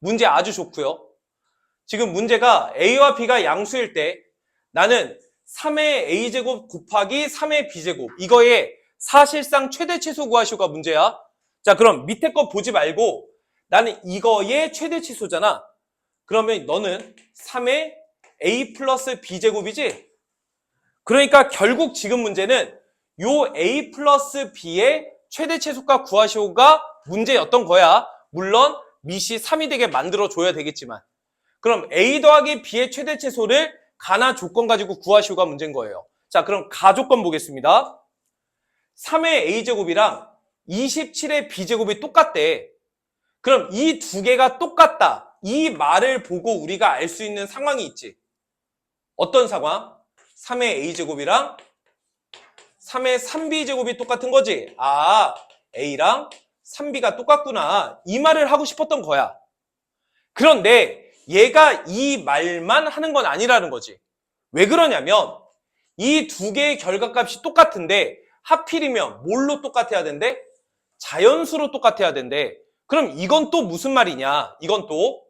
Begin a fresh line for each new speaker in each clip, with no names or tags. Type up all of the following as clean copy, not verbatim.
문제 아주 좋고요. 지금 문제가 A와 B가 양수일 때 나는 3의 A제곱 곱하기 3의 B제곱 이거의 사실상 최대 최소 구하시오가 문제야. 자, 그럼 밑에 거 보지 말고 나는 이거의 최대 최소잖아. 그러면 너는 3의 A 플러스 B제곱이지? 그러니까 결국 지금 문제는 요 A 플러스 B의 최대 최소값 구하시오가 문제였던 거야. 물론 밑이 3이 되게 만들어줘야 되겠지만. 그럼 A 더하기 B의 최대 최소를 가나 조건 가지고 구하시오가 문제인 거예요. 자, 그럼 가조건 보겠습니다. 3의 A제곱이랑 27의 B제곱이 똑같대. 그럼 이 두 개가 똑같다. 이 말을 보고 우리가 알 수 있는 상황이 있지. 어떤 상황? 3의 A제곱이랑 3의 3B제곱이 똑같은 거지. 아, A랑 3B가 똑같구나. 이 말을 하고 싶었던 거야. 그런데 얘가 이 말만 하는 건 아니라는 거지. 왜 그러냐면 이 두 개의 결과값이 똑같은데 하필이면 뭘로 똑같아야 된대? 자연수로 똑같아야 된대. 그럼 이건 또 무슨 말이냐? 이건 또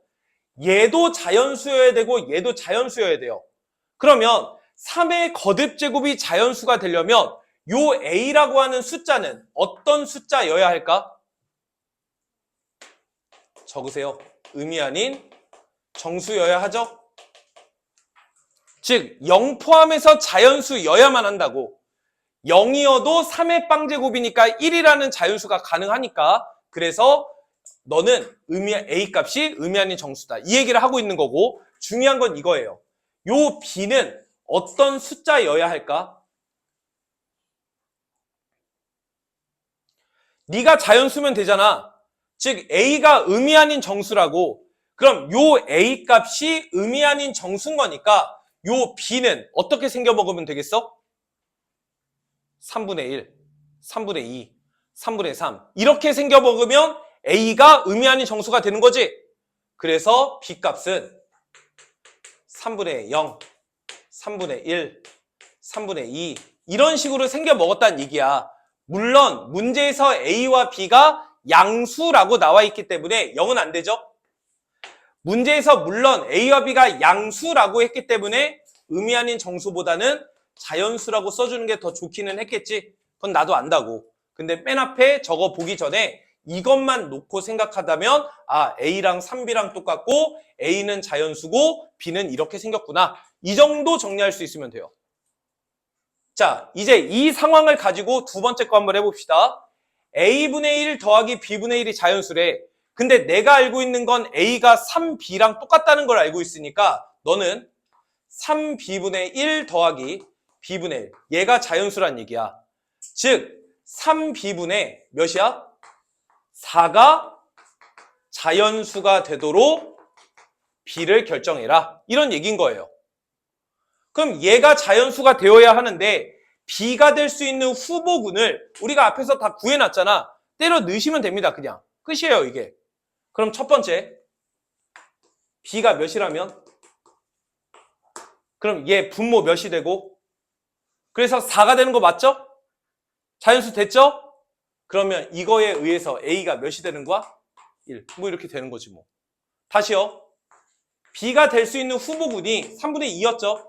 얘도 자연수여야 되고 얘도 자연수여야 돼요. 그러면 3의 거듭제곱이 자연수가 되려면 요 A라고 하는 숫자는 어떤 숫자여야 할까? 적으세요. 음이 아닌 정수여야 하죠? 즉 0 포함해서 자연수여야만 한다고. 0이어도 3의 빵제곱이니까 1이라는 자연수가 가능하니까 그래서 너는 A 값이 음이 아닌 정수다. 이 얘기를 하고 있는 거고 중요한 건 이거예요. 요 B는 어떤 숫자여야 할까? 네가 자연수면 되잖아. 즉 A가 음이 아닌 정수라고. 그럼 요 A 값이 음이 아닌 정수인 거니까 요 B는 어떻게 생겨 먹으면 되겠어? 3분의 1, 3분의 2, 3분의 3 이렇게 생겨 먹으면 A가 음이 아닌 정수가 되는 거지. 그래서 B 값은 3분의 0, 3분의 1, 3분의 2 이런 식으로 생겨 먹었다는 얘기야. 물론 문제에서 A와 B가 양수라고 나와 있기 때문에 0은 안 되죠. 문제에서 물론 A와 B가 양수라고 했기 때문에 음이 아닌 정수보다는 자연수라고 써주는 게 더 좋기는 했겠지. 그건 나도 안다고. 근데 맨 앞에 저거 보기 전에 이것만 놓고 생각하다면 아, A랑 3B랑 똑같고 A는 자연수고 B는 이렇게 생겼구나. 이 정도 정리할 수 있으면 돼요. 자, 이제 이 상황을 가지고 두 번째 거 한번 해봅시다. A분의 1 더하기 B분의 1이 자연수래. 근데 내가 알고 있는 건 A가 3B랑 똑같다는 걸 알고 있으니까 너는 3B분의 1 더하기 B분의 1. 얘가 자연수란 얘기야. 즉 3B분의 몇이야? 4가 자연수가 되도록 B를 결정해라. 이런 얘기인 거예요. 그럼 얘가 자연수가 되어야 하는데 B가 될 수 있는 후보군을 우리가 앞에서 다 구해놨잖아. 때려 넣으시면 됩니다. 그냥. 끝이에요 이게. 그럼 첫 번째 B가 몇이라면? 그럼 얘 분모 몇이 되고? 그래서 4가 되는 거 맞죠? 자연수 됐죠? 그러면 이거에 의해서 A가 몇이 되는 거야? 1. 뭐 이렇게 되는 거지 뭐. 다시요. B가 될 수 있는 후보군이 3분의 2였죠?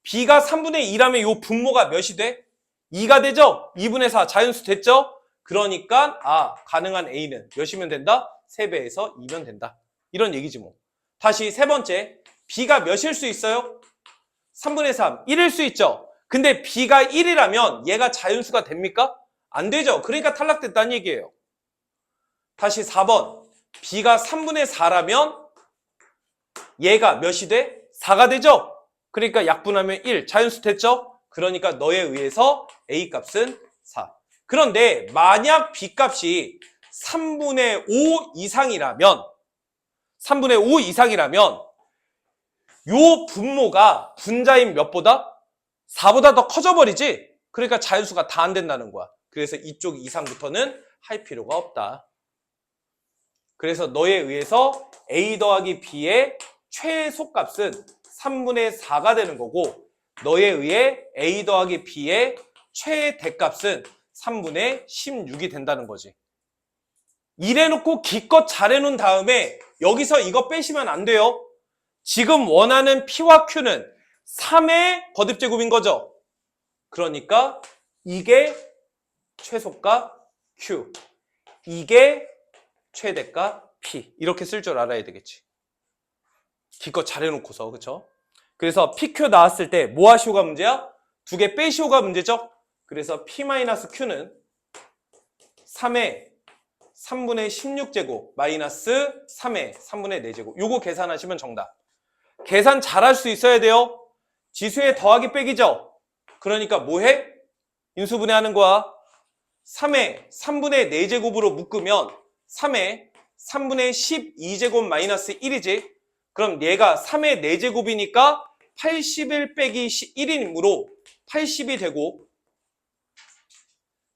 B가 3분의 2라면 이 분모가 몇이 돼? 2가 되죠? 2분의 4 자연수 됐죠? 그러니까 가능한 A는 몇이면 된다? 3배에서 2면 된다. 이런 얘기지 뭐. 다시 세 번째. B가 몇일 수 있어요? 3분의 3. 1일 수 있죠? 근데 B가 1이라면 얘가 자연수가 됩니까? 안 되죠. 그러니까 탈락됐다는 얘기예요. 다시 4번. B가 3분의 4라면 얘가 몇이 돼? 4가 되죠? 그러니까 약분하면 1. 자연수 됐죠? 그러니까 너에 의해서 A 값은 4. 그런데 만약 B 값이 3분의 5 이상이라면 3분의 5 이상이라면 요 분모가 분자인 몇보다? 4보다 더 커져버리지? 그러니까 자연수가 다 안 된다는 거야. 그래서 이쪽 이상부터는 할 필요가 없다. 그래서 너에 의해서 A 더하기 B의 최소값은 3분의 4가 되는 거고 너에 의해 A 더하기 B의 최대값은 3분의 16이 된다는 거지. 이래놓고 기껏 잘해놓은 다음에 여기서 이거 빼시면 안 돼요. 지금 원하는 P와 Q는 3의 거듭제곱인 거죠. 그러니까 이게 최소가 Q, 이게 최대가 P. 이렇게 쓸 줄 알아야 되겠지. 기껏 잘해놓고서, 그쵸? 그래서 PQ 나왔을 때 뭐 하시오가 문제야? 두 개 빼시오가 문제죠? 그래서 P-Q는 3의 3분의 16제곱 마이너스 3의 3분의 4제곱. 요거 계산하시면 정답. 계산 잘할 수 있어야 돼요. 지수의 더하기 빼기죠? 그러니까 뭐 해? 인수분해하는 거야. 3의 3분의 4제곱으로 묶으면 3의 3분의 12제곱 마이너스 1이지. 그럼 얘가 3의 4제곱이니까 81 빼기 1이므로 80이 되고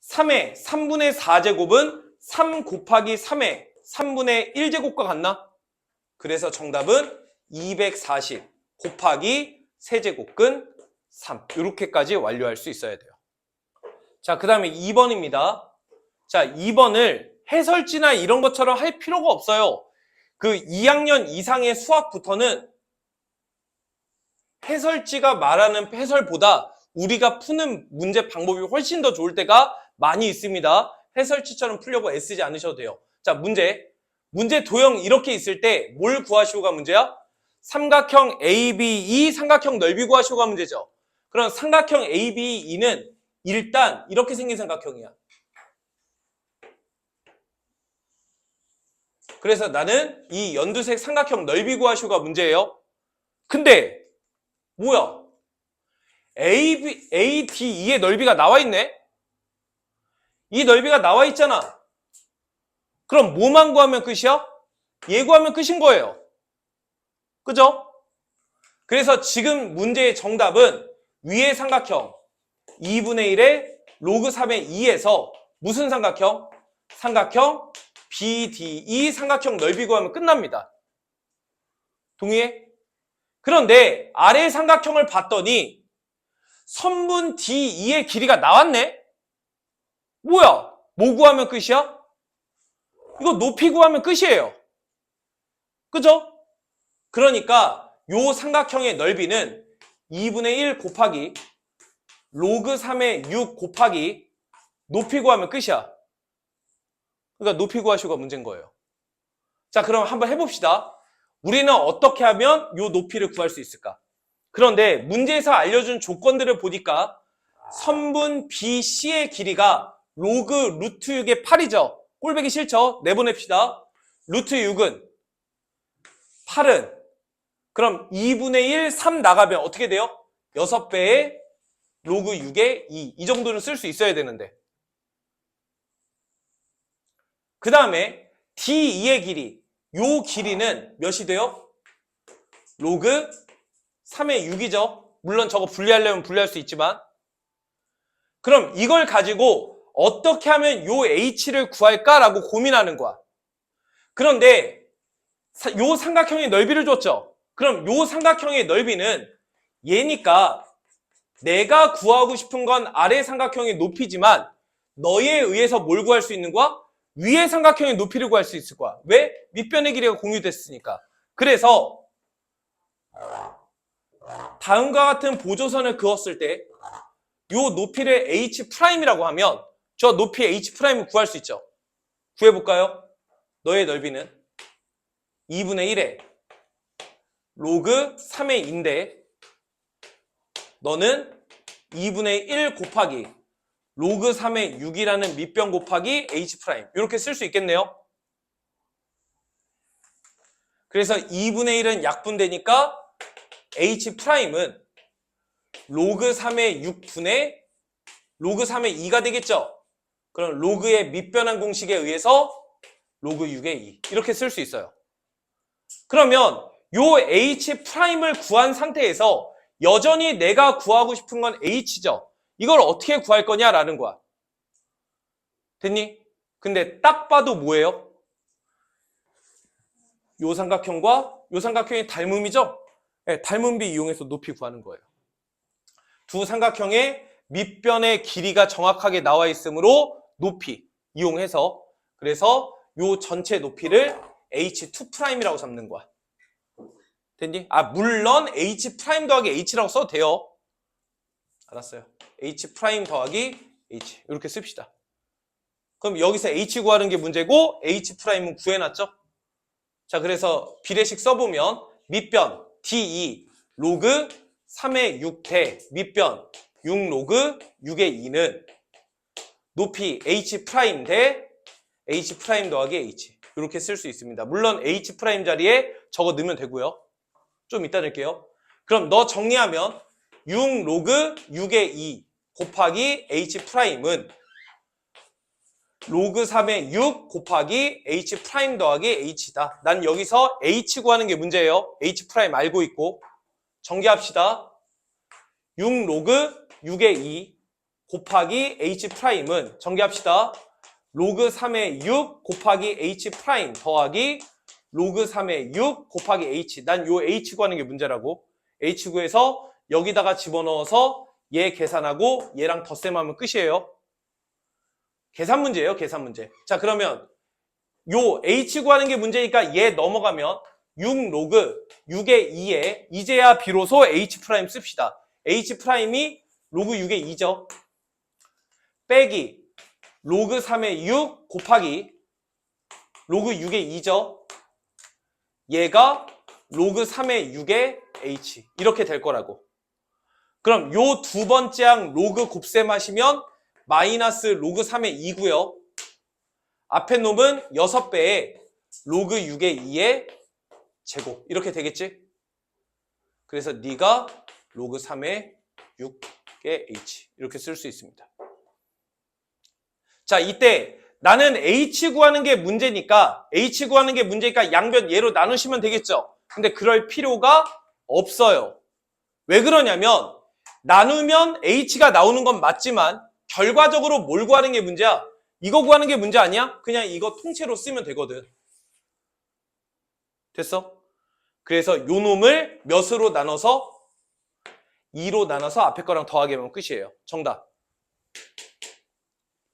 3의 3분의 4제곱은 3 곱하기 3의 3분의 1제곱과 같나? 그래서 정답은 240 곱하기 세제곱근 3. 이렇게까지 완료할 수 있어야 돼요. 자, 그 다음에 2번입니다. 자, 2번을 해설지나 이런 것처럼 할 필요가 없어요. 그 2학년 이상의 수학부터는 해설지가 말하는 해설보다 우리가 푸는 문제 방법이 훨씬 더 좋을 때가 많이 있습니다. 해설지처럼 풀려고 애쓰지 않으셔도 돼요. 자, 문제 도형 이렇게 있을 때 뭘 구하시오가 문제야? 삼각형 ABE 삼각형 넓이 구하시오가 문제죠. 그럼 삼각형 ABE는 일단 이렇게 생긴 삼각형이야. 그래서 나는 이 연두색 삼각형 넓이 구하시오가 문제예요. 근데 뭐야? ADE의 넓이가 나와 있네? 이 넓이가 나와 있잖아. 그럼 뭐만 구하면 끝이야? 얘 구하면 끝인 거예요. 그죠? 그래서 지금 문제의 정답은 위의 삼각형 2분의 1의 로그 3의 2에서 무슨 삼각형? 삼각형 BDE 삼각형 넓이 구하면 끝납니다. 동의해? 그런데 아래 삼각형을 봤더니 선분 DE의 길이가 나왔네? 뭐야? 뭐 구하면 끝이야? 이거 높이 구하면 끝이에요. 그죠? 그러니까 요 삼각형의 넓이는 2분의 1 곱하기 로그 3의 6 곱하기 높이 구하면 끝이야. 그러니까 높이 구하시오가 문제인 거예요. 자, 그럼 한번 해봅시다. 우리는 어떻게 하면 요 높이를 구할 수 있을까? 그런데 문제에서 알려준 조건들을 보니까 선분 BC의 길이가 로그 루트 6의 8이죠. 꼴보기 싫죠? 내보냅시다. 루트 6은 8은 그럼 2분의 1, 3 나가면 어떻게 돼요? 6배의 로그 6의 2. 이 정도는 쓸 수 있어야 되는데. 그 다음에 D2의 길이. 요 길이는 몇이 돼요? 로그 3의 6이죠. 물론 저거 분리하려면 분리할 수 있지만. 그럼 이걸 가지고 어떻게 하면 요 H를 구할까라고 고민하는 거야. 그런데 요 삼각형의 넓이를 줬죠. 그럼 요 삼각형의 넓이는 얘니까 내가 구하고 싶은 건 아래 삼각형의 높이지만 너에 의해서 뭘 구할 수 있는 거야? 위의 삼각형의 높이를 구할 수 있을 거야. 왜? 밑변의 길이가 공유됐으니까. 그래서 다음과 같은 보조선을 그었을 때 요 높이를 H'이라고 하면 저 높이 H'을 구할 수 있죠. 구해볼까요? 너의 넓이는 2분의 1에 로그 3의 2인데 너는 2분의 1 곱하기 로그 3의 6이라는 밑변 곱하기 H' 이렇게 쓸 수 있겠네요. 그래서 2분의 1은 약분되니까 H'은 로그 3의 6분의 로그 3의 2가 되겠죠. 그럼 로그의 밑변환 공식에 의해서 로그 6의 2 이렇게 쓸 수 있어요. 그러면 요 H'을 구한 상태에서 여전히 내가 구하고 싶은 건 H죠. 이걸 어떻게 구할 거냐라는 거야. 됐니? 근데 딱 봐도 뭐예요? 요 삼각형과 요 삼각형의 닮음이죠? 네, 닮음비 이용해서 높이 구하는 거예요. 두 삼각형의 밑변의 길이가 정확하게 나와 있으므로 높이 이용해서 그래서 요 전체 높이를 H2'이라고 잡는 거야. 됐니? 물론 H' 더하기 H라고 써도 돼요. 알았어요. H' 더하기 H. 이렇게 씁시다. 그럼 여기서 H 구하는 게 문제고 H'은 구해놨죠? 자, 그래서 비례식 써보면 밑변 D2 로그 3의 6대 밑변 6 로그 6의 2는 높이 H' 대 H' 더하기 H. 이렇게 쓸 수 있습니다. 물론 H' 자리에 저거 넣으면 되고요. 좀 이따 넣을게요. 그럼 너 정리하면 6 로그 6의 2 곱하기 H'은 로그 3의 6 곱하기 H' 더하기 H다. 난 여기서 H 구하는 게 문제예요. H' 알고 있고. 정리합시다. 6 로그 6의 2 곱하기 H'은 정리합시다. 로그 3의 6 곱하기 H' 더하기 로그 3의 6 곱하기 H. 난 요 H 구하는 게 문제라고. H 구해서 여기다가 집어넣어서 얘 계산하고 얘랑 덧셈하면 끝이에요. 계산 문제예요, 계산 문제. 자, 그러면 요 H 구하는 게 문제니까 얘 넘어가면 6 로그 6의 2에 이제야 비로소 H' 씁시다. H'이 로그 6의 2죠. 빼기 로그 3의 6 곱하기 로그 6의 2죠. 얘가 로그 3의 6의 H. 이렇게 될 거라고. 그럼 요 두 번째 항 로그 곱셈 하시면 마이너스 로그 3의 2고요. 앞에 놈은 6배에 로그 6의 2의 제곱. 이렇게 되겠지? 그래서 네가 로그 3의 6의 H. 이렇게 쓸 수 있습니다. 자, 이때 나는 H 구하는 게 문제니까 양변 얘로 나누시면 되겠죠? 근데 그럴 필요가 없어요. 왜 그러냐면 나누면 H가 나오는 건 맞지만 결과적으로 뭘 구하는 게 문제야? 이거 구하는 게 문제 아니야? 그냥 이거 통째로 쓰면 되거든. 됐어? 그래서 요 놈을 몇으로 나눠서 2로 나눠서 앞에 거랑 더하게 하면 끝이에요. 정답.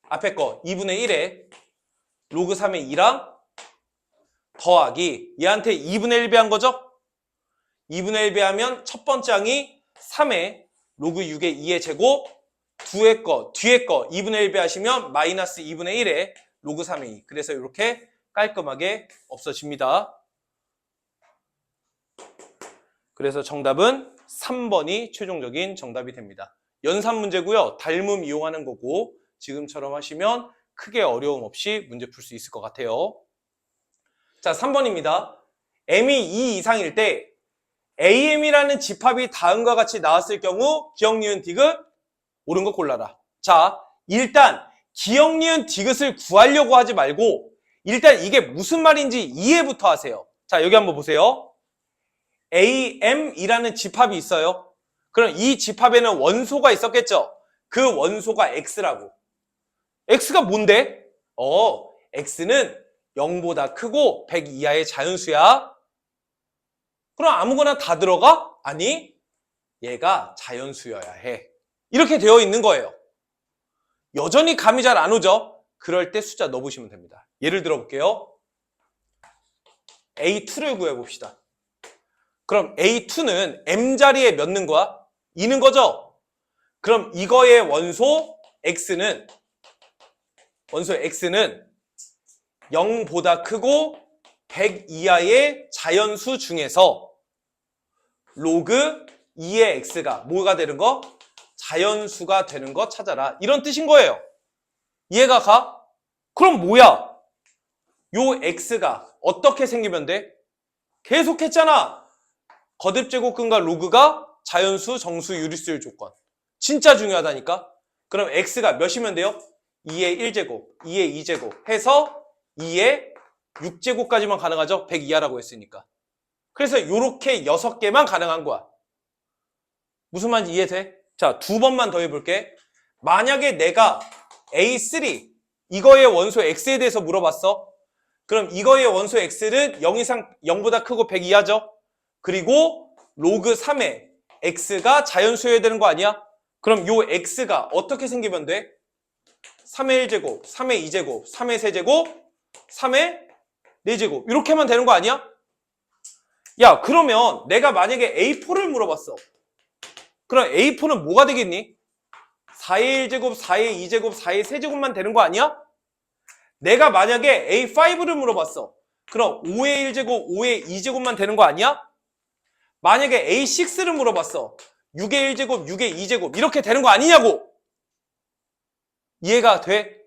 앞에 거 2분의 1에 로그 3의 2랑 더하기 얘한테 2분의 1 배한 거죠? 2분의 1 배하면 첫 번째 항이 3의 로그 6의 2의 제곱 뒤에 거 2분의 1 배하시면 마이너스 2분의 1에 로그 3의 2. 그래서 이렇게 깔끔하게 없어집니다. 그래서 정답은 3번이 최종적인 정답이 됩니다. 연산 문제고요. 닮음 이용하는 거고 지금처럼 하시면 크게 어려움 없이 문제 풀 수 있을 것 같아요. 자, 3번입니다. m이 2 이상일 때 am이라는 집합이 다음과 같이 나왔을 경우 기억, 니은, 디귿 옳은 거 골라라. 자, 일단 기억, 니은, 디귿을 구하려고 하지 말고 일단 이게 무슨 말인지 이해부터 하세요. 자, 여기 한번 보세요. am이라는 집합이 있어요. 그럼 이 집합에는 원소가 있었겠죠? 그 원소가 x라고. x가 뭔데? x는 0보다 크고 100 이하의 자연수야. 그럼 아무거나 다 들어가? 아니, 얘가 자연수여야 해. 이렇게 되어 있는 거예요. 여전히 감이 잘 안 오죠? 그럴 때 숫자 넣어보시면 됩니다. 예를 들어 볼게요. A2를 구해봅시다. 그럼 A2는 M자리에 몇 는 거야? 2는 거죠? 그럼 이거의 원소 X는 0보다 크고 100 이하의 자연수 중에서 로그 2의 X가 뭐가 되는 거? 자연수가 되는 거 찾아라. 이런 뜻인 거예요. 이해가 가? 그럼 뭐야? 요 X가 어떻게 생기면 돼? 계속 했잖아. 거듭제곱근과 로그가 자연수, 정수, 유리수일 조건. 진짜 중요하다니까. 그럼 X가 몇이면 돼요? 2의 1제곱, 2의 2제곱 해서 2의 6제곱까지만 가능하죠? 100 이하라고 했으니까. 그래서 요렇게 6개만 가능한 거야. 무슨 말인지 이해돼? 자, 두 번만 더 해볼게. 만약에 내가 A3 이거의 원소 X에 대해서 물어봤어. 그럼 이거의 원소 X는 0 이상 0보다 크고 100 이하죠? 그리고 로그 3의 X가 자연수여야 되는 거 아니야? 그럼 요 X가 어떻게 생기면 돼? 3의 1제곱, 3의 2제곱, 3의 3제곱, 3의 4제곱. 이렇게 하면 되는 거 아니야? 야, 그러면 내가 만약에 A4를 물어봤어. 그럼 A4는 뭐가 되겠니? 4의 1제곱, 4의 2제곱, 4의 3제곱만 되는 거 아니야? 내가 만약에 A5를 물어봤어. 그럼 5의 1제곱, 5의 2제곱만 되는 거 아니야? 만약에 A6를 물어봤어. 6의 1제곱, 6의 2제곱 이렇게 되는 거 아니냐고! 이해가 돼?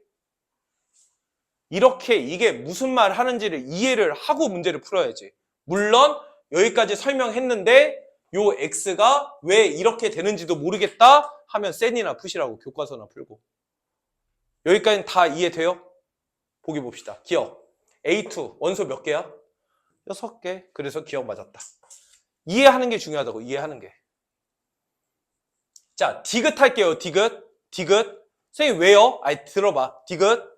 이렇게 이게 무슨 말 하는지를 이해를 하고 문제를 풀어야지. 물론 여기까지 설명했는데 요 X가 왜 이렇게 되는지도 모르겠다 하면 센이나 푸시라고 교과서나 풀고. 여기까지는 다 이해돼요? 보기 봅시다. 기억. A2 원소 몇 개야? 6개. 그래서 기억 맞았다. 이해하는 게 중요하다고. 이해하는 게. 자, 디귿 할게요. 디귿. 디귿. 선생님 왜요? 아니 들어봐. 디귿.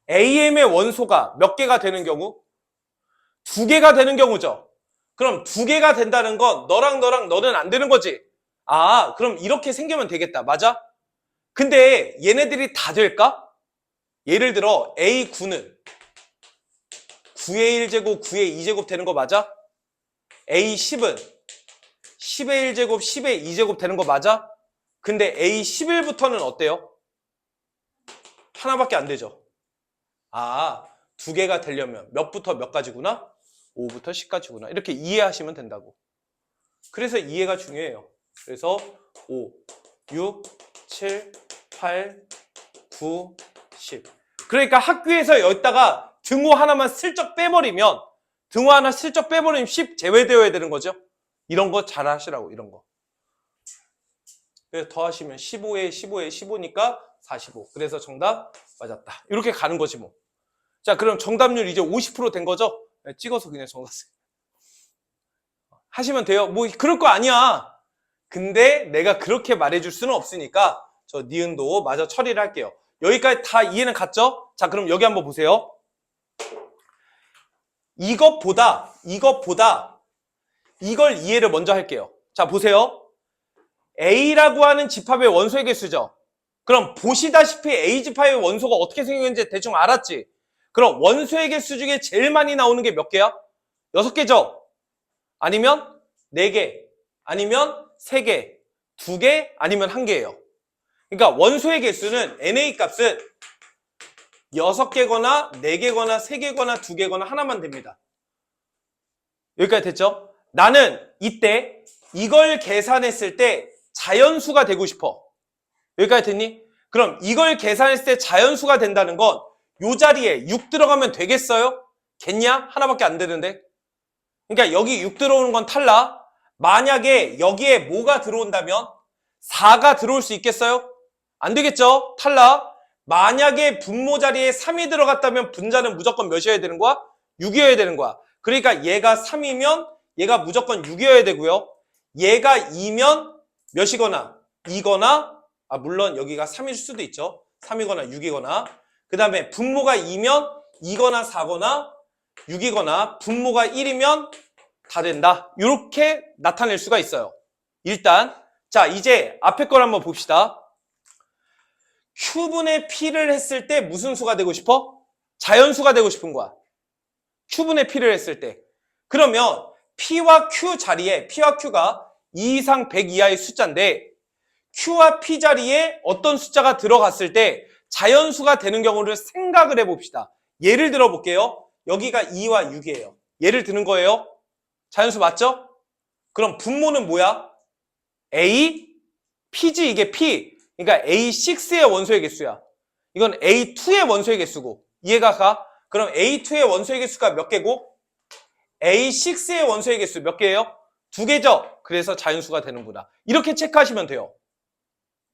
AM의 원소가 몇 개가 되는 경우? 2개가 되는 경우죠. 그럼 2개가 된다는 건 너랑 너는 안 되는 거지. 아, 그럼 이렇게 생기면 되겠다. 맞아? 근데 얘네들이 다 될까? 예를 들어 A9는 9의 1제곱, 9의 2제곱 되는 거 맞아? A10은 10의 1제곱, 10의 2제곱 되는 거 맞아? 근데 A11부터는 어때요? 하나밖에 안 되죠. 아, 2개가 되려면 몇부터 몇 가지구나? 5부터 10까지구나. 이렇게 이해하시면 된다고. 그래서 이해가 중요해요. 그래서 5, 6, 7, 8, 9, 10. 그러니까 학교에서 여기다가 등호 하나만 슬쩍 빼버리면 등호 하나 슬쩍 빼버리면 10 제외되어야 되는 거죠. 이런 거 잘 하시라고. 이런 거. 그래서 더하시면 15에 15에 15니까 45. 그래서 정답 맞았다. 이렇게 가는 거지 뭐. 자, 그럼 정답률 이제 50% 된 거죠? 네, 찍어서 그냥 정답 하시면 돼요. 뭐 그럴 거 아니야. 근데 내가 그렇게 말해줄 수는 없으니까 저 니은도 마저 처리를 할게요. 여기까지 다 이해는 갔죠? 자, 그럼 여기 한번 보세요. 이것보다 이걸 이해를 먼저 할게요. 자, 보세요. A라고 하는 집합의 원소의 개수죠. 그럼 보시다시피 A 집합의 원소가 어떻게 생겼는지 대충 알았지? 그럼 원소의 개수 중에 제일 많이 나오는 게 몇 개야? 6개죠? 아니면 4개, 아니면 3개, 2개, 아니면 1개예요. 그러니까 원소의 개수는 NA 값은 6개거나 4개거나 3개거나 2개거나 하나만 됩니다. 여기까지 됐죠? 나는 이때 이걸 계산했을 때 자연수가 되고 싶어. 여기까지 됐니? 그럼 이걸 계산했을 때 자연수가 된다는 건 이 자리에 6 들어가면 되겠어요? 겠냐? 하나밖에 안 되는데. 그러니까 여기 6 들어오는 건 탈락. 만약에 여기에 뭐가 들어온다면 4가 들어올 수 있겠어요? 안 되겠죠? 탈락. 만약에 분모 자리에 3이 들어갔다면 분자는 무조건 몇이어야 되는 거야? 6이어야 되는 거야. 그러니까 얘가 3이면 얘가 무조건 6이어야 되고요. 얘가 2면 몇이거나 2거나 물론 여기가 3일 수도 있죠. 3이거나 6이거나. 그 다음에 분모가 2면 2거나 4거나 6이거나 분모가 1이면 다 된다. 이렇게 나타낼 수가 있어요. 일단 자, 이제 앞에 걸 한번 봅시다. Q분의 P를 했을 때 무슨 수가 되고 싶어? 자연수가 되고 싶은 거야. Q분의 P를 했을 때. 그러면 P와 Q 자리에 P와 Q가 2 이상 100 이하의 숫자인데 Q와 P 자리에 어떤 숫자가 들어갔을 때 자연수가 되는 경우를 생각을 해봅시다. 예를 들어 볼게요. 여기가 2와 6이에요. 예를 드는 거예요. 자연수 맞죠? 그럼 분모는 뭐야? A, P지 이게 P. 그러니까 A6의 원소의 개수야. 이건 A2의 원소의 개수고. 이해가 가? 그럼 A2의 원소의 개수가 몇 개고? A6의 원소의 개수 몇 개예요? 2개죠? 그래서 자연수가 되는구나. 이렇게 체크하시면 돼요.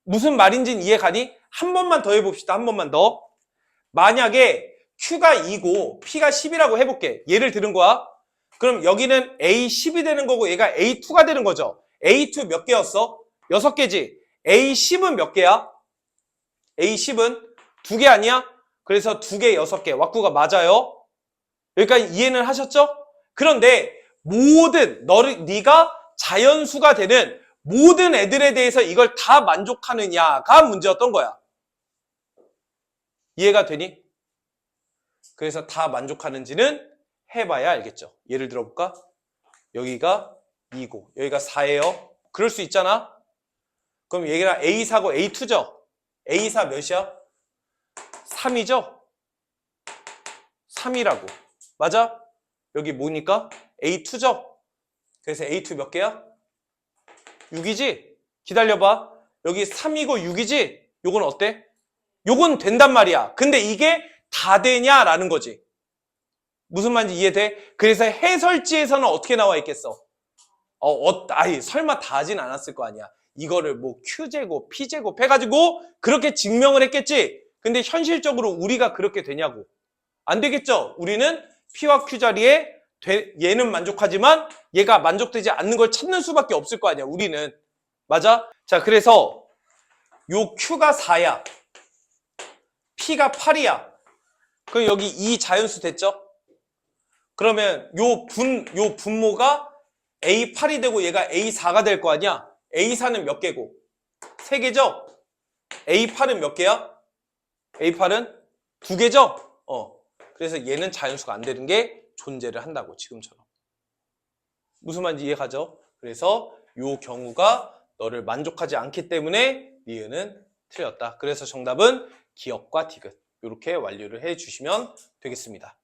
무슨 말인지는 이해 가니? 한 번만 더 해봅시다. 한 번만 더. 만약에 Q가 2고 P가 10이라고 해볼게. 예를 들은 거야. 그럼 여기는 A10이 되는 거고 얘가 A2가 되는 거죠. A2 몇 개였어? 6개지. A10은 몇 개야? A10은 2개 아니야? 그래서 2개, 6개. 왁구가 맞아요. 여기까지 이해는 하셨죠? 그런데 네가 자연수가 되는 모든 애들에 대해서 이걸 다 만족하느냐가 문제였던 거야. 이해가 되니? 그래서 다 만족하는지는 해봐야 알겠죠. 예를 들어볼까? 여기가 2고 여기가 4예요. 그럴 수 있잖아. 그럼 얘가 A4고 A2죠? A4 몇이야? 3이죠? 3이라고. 맞아? 여기 뭐니까? A2죠? 그래서 A2 몇 개야? 6이지? 기다려봐. 여기 3이고 6이지? 요건 어때? 요건 된단 말이야. 근데 이게 다 되냐라는 거지. 무슨 말인지 이해돼? 그래서 해설지에서는 어떻게 나와 있겠어? 아니, 설마 다 하진 않았을 거 아니야. 이거를 뭐 Q제곱, P제곱 해가지고 그렇게 증명을 했겠지? 근데 현실적으로 우리가 그렇게 되냐고. 안 되겠죠? 우리는 P와 Q 자리에 얘는 만족하지만 얘가 만족되지 않는 걸 찾는 수밖에 없을 거 아니야, 우리는. 맞아? 자, 그래서 요 Q가 4야. P가 8이야. 그럼 여기 이 자연수 됐죠? 그러면 요 분모가 A8이 되고 얘가 A4가 될 거 아니야? A4는 몇 개고? 3개죠? A8은 몇 개야? A8은 2개죠? 그래서 얘는 자연수가 안 되는 게 존재를 한다고, 지금처럼. 무슨 말인지 이해가죠? 그래서 요 경우가 너를 만족하지 않기 때문에 니은은 틀렸다. 그래서 정답은 기역과 디귿. 이렇게 완료를 해 주시면 되겠습니다.